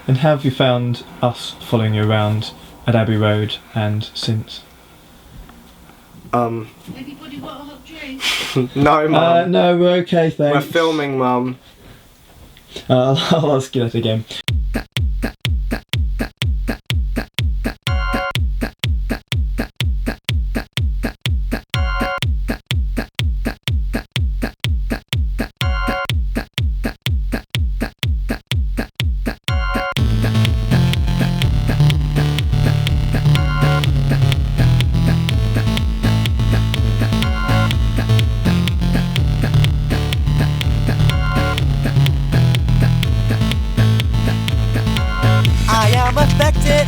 And how have you found us following you around at Abbey Road and since? Anybody want a hot drink? No, Mum. No, we're okay, thanks. We're filming, Mum. I'll ask you that again.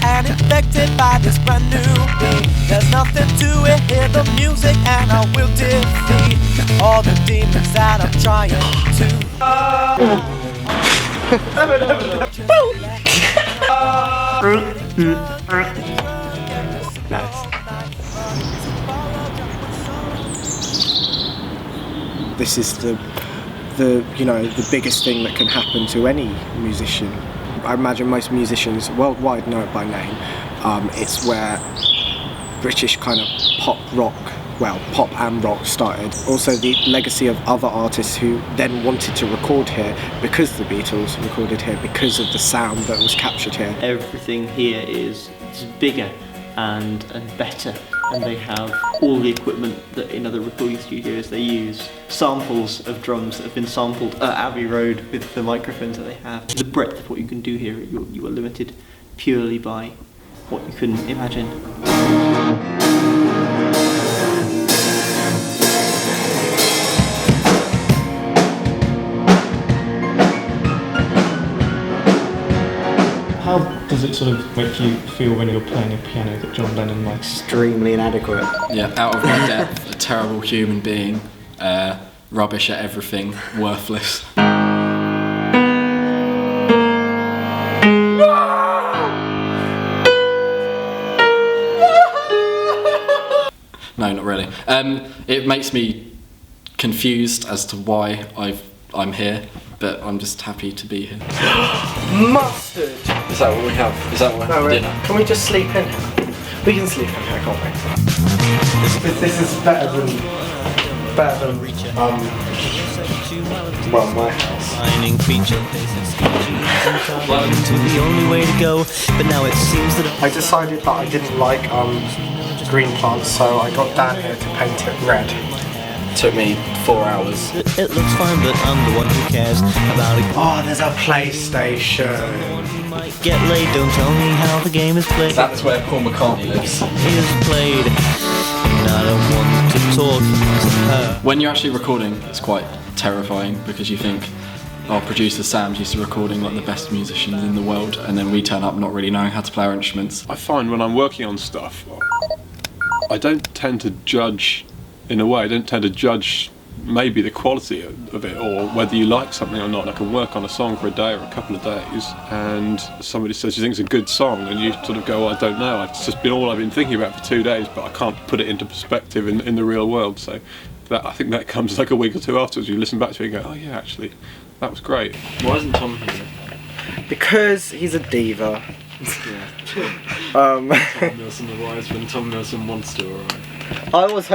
And infected by this brand new beat. There's nothing to it, hear the music and I will defeat all the demons that I'm trying Nice. This is the biggest thing that can happen to any musician. I imagine most musicians worldwide know it by name. It's where British kind of pop and rock started. Also the legacy of other artists who then wanted to record here because the Beatles recorded here, because of the sound that was captured here. Everything here is bigger and better, and they have all the equipment that in other recording studios they use. Samples of drums that have been sampled at Abbey Road with the microphones that they have. The breadth of what you can do here, you are limited purely by what you can imagine. How does it sort of make you feel when you're playing a piano that John Lennon likes? Extremely inadequate. Yeah, out of my depth, a terrible human being, rubbish at everything, worthless. No, not really. It makes me confused as to why I'm here, but I'm just happy to be here. Mustard! Is that what we have? Is that what we have for dinner? Can we just sleep in? We can sleep in here, can't we? This is better than my house. to the only way to go, but now it seems that I decided that I didn't like green plants, so I got Dan here to paint it red. Took me 4 hours. it looks fine, but I'm the one who cares about it. Oh, there's a PlayStation. You might get laid, don't tell me how the game is played. That's where Paul McCartney lives. Is played, and I don't want to talk to her. When you're actually recording, it's quite terrifying because you think, our producer Sam's used to recording like the best musicians in the world, and then we turn up not really knowing how to play our instruments. I find when I'm working on stuff, I don't tend to judge, in a way, I don't tend to judge maybe the quality of it or whether you like something or not. I can work on a song for a day or a couple of days and somebody says you think it's a good song and you sort of go, well, I don't know, it's just been all I've been thinking about for 2 days, but I can't put it into perspective in the real world. So I think that comes like a week or two afterwards. You listen back to it and go, oh yeah, actually, that was great. Why isn't Tom here? Because he's a diva. Yeah. Tom Milsom arrives when Tom Milsom wants to arrive. I was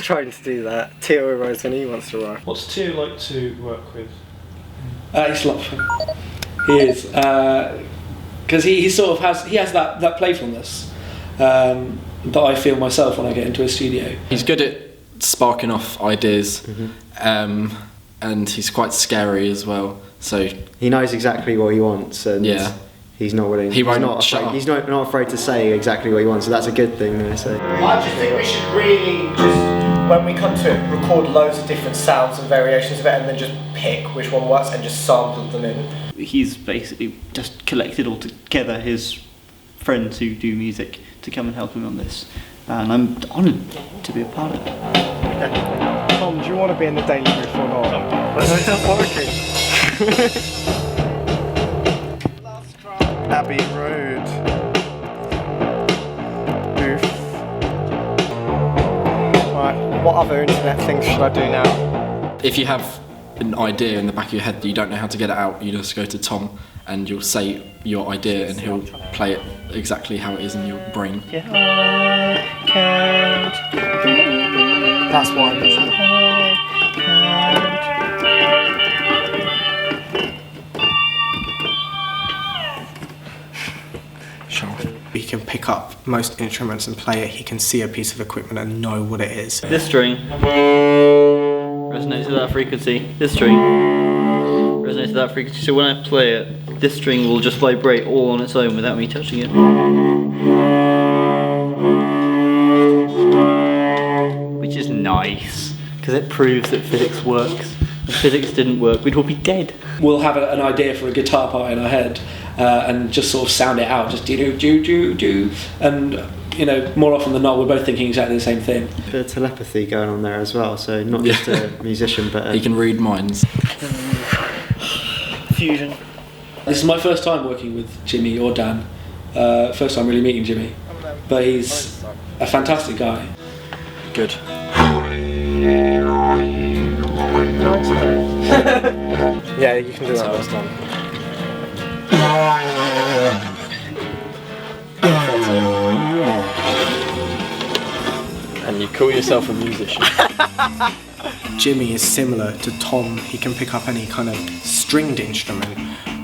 trying to do that. Tio arrives when he wants to arrive. What's Tio like to work with? He's a lot of fun. He is, because he sort of has that playfulness that I feel myself when I get into a studio. He's good at sparking off ideas, and he's quite scary as well. So he knows exactly what he wants, and yeah. He's not willing. He won't shut up. He's not afraid to say exactly what he wants, so that's a good thing. So. I just think we should really just, when we come to it, record loads of different sounds and variations of it, and then just pick which one works and just sample them in. He's basically just collected all together his friends who do music to come and help him on this, and I'm honoured to be a part of it. Tom, do you want to be in the daily booth or not? It's not working. Abbey Road booth. Right, what other internet things should I do now? If you have an idea in the back of your head that you don't know how to get it out, you just go to Tom and you'll say your idea and he'll play it exactly how it is in your brain. That's why I'm listening. He can pick up most instruments and play it. He can see a piece of equipment and know what it is. This string resonates to that frequency. This string resonates to that frequency. So when I play it, this string will just vibrate all on its own without me touching it. Which is nice, because it proves that physics works. If physics didn't work, we'd all be dead. We'll have an idea for a guitar part in our head and just sort of sound it out, just do, and you know, more often than not, we're both thinking exactly the same thing. A bit of telepathy going on there as well, so not just a musician, but he can read minds. Fusion. This is my first time working with Jimmy or Dan. First time really meeting Jimmy, but he's a fantastic guy. Good. Yeah, you can do that first time. And you call yourself a musician. Jimmy is similar to Tom. He can pick up any kind of stringed instrument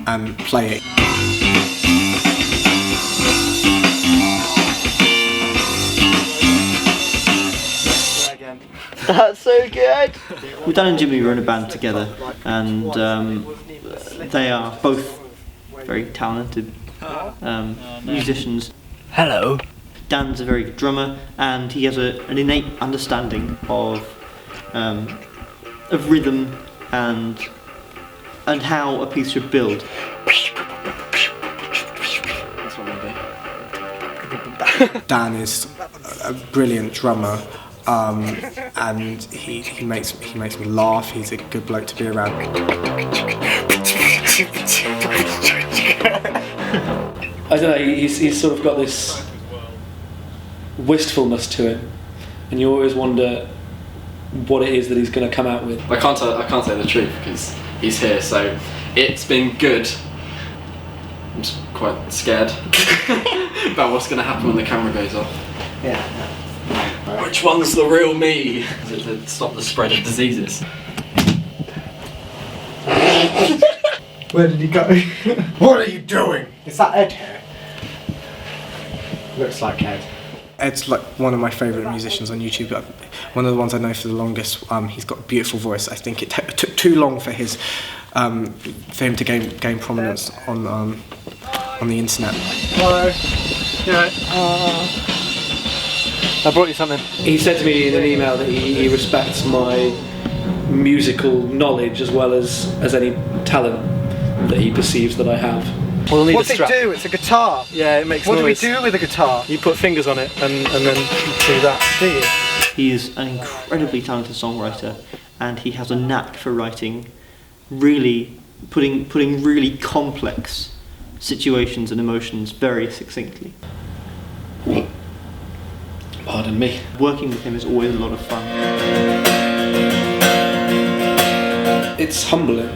and play it. That's so good! Well, Dan and Jimmy were in a band together, and they are both very talented musicians. Hello. Dan's a very good drummer, and he has an innate understanding of rhythm and how a piece should build. Dan is a brilliant drummer, and he makes me laugh. He's a good bloke to be around. I don't know, he's sort of got this wistfulness to him, and you always wonder what it is that he's going to come out with. I can't say the truth because he's here, so it's been good. I'm just quite scared about what's going to happen when the camera goes off. Yeah. Which one's the real me? Is it to stop the spread of diseases? Where did he go? What are you doing? Is that Ed here? Looks like Ed. Ed's like one of my favourite musicians on YouTube. One of the ones I know for the longest. He's got a beautiful voice. I think it took too long for him to gain prominence on the internet. Hello. Yeah. I brought you something. He said to me in an email that he respects my musical knowledge as well as any talent that he perceives that I have. We'll need What's a strap. it do? It's a guitar. Yeah, it makes What noise. do we do with a guitar? You put fingers on it and then do that, do you? He is an incredibly talented songwriter, and he has a knack for writing really, putting really complex situations and emotions very succinctly. Pardon me. Working with him is always a lot of fun. It's humbling,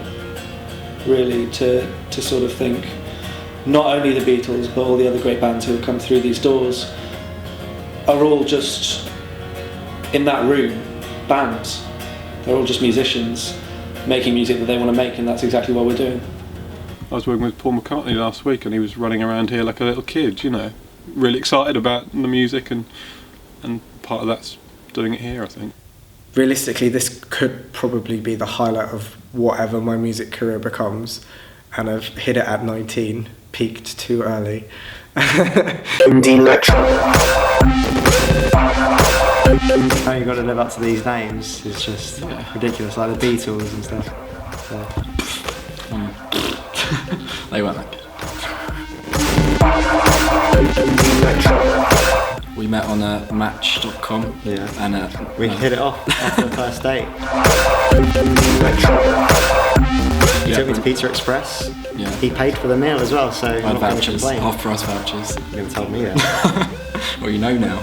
really, to sort of think not only the Beatles but all the other great bands who have come through these doors are all just in that room, bands. They're all just musicians making music that they want to make, and that's exactly what we're doing. I was working with Paul McCartney last week and he was running around here like a little kid, you know, really excited about the music, and part of that's doing it here, I think. Realistically, this could probably be the highlight of whatever my music career becomes, and I've hit it at 19, peaked too early. how you got to live up to these names is just ridiculous, like the Beatles and stuff. So. They weren't that good. We met on Match.com. Yeah. And we hit it off after the first date. He took me to Pizza Express. Yeah. He paid for the meal as well, so I'm not going to vouchers, complain. half price vouchers. You never told me that. Well, you know now.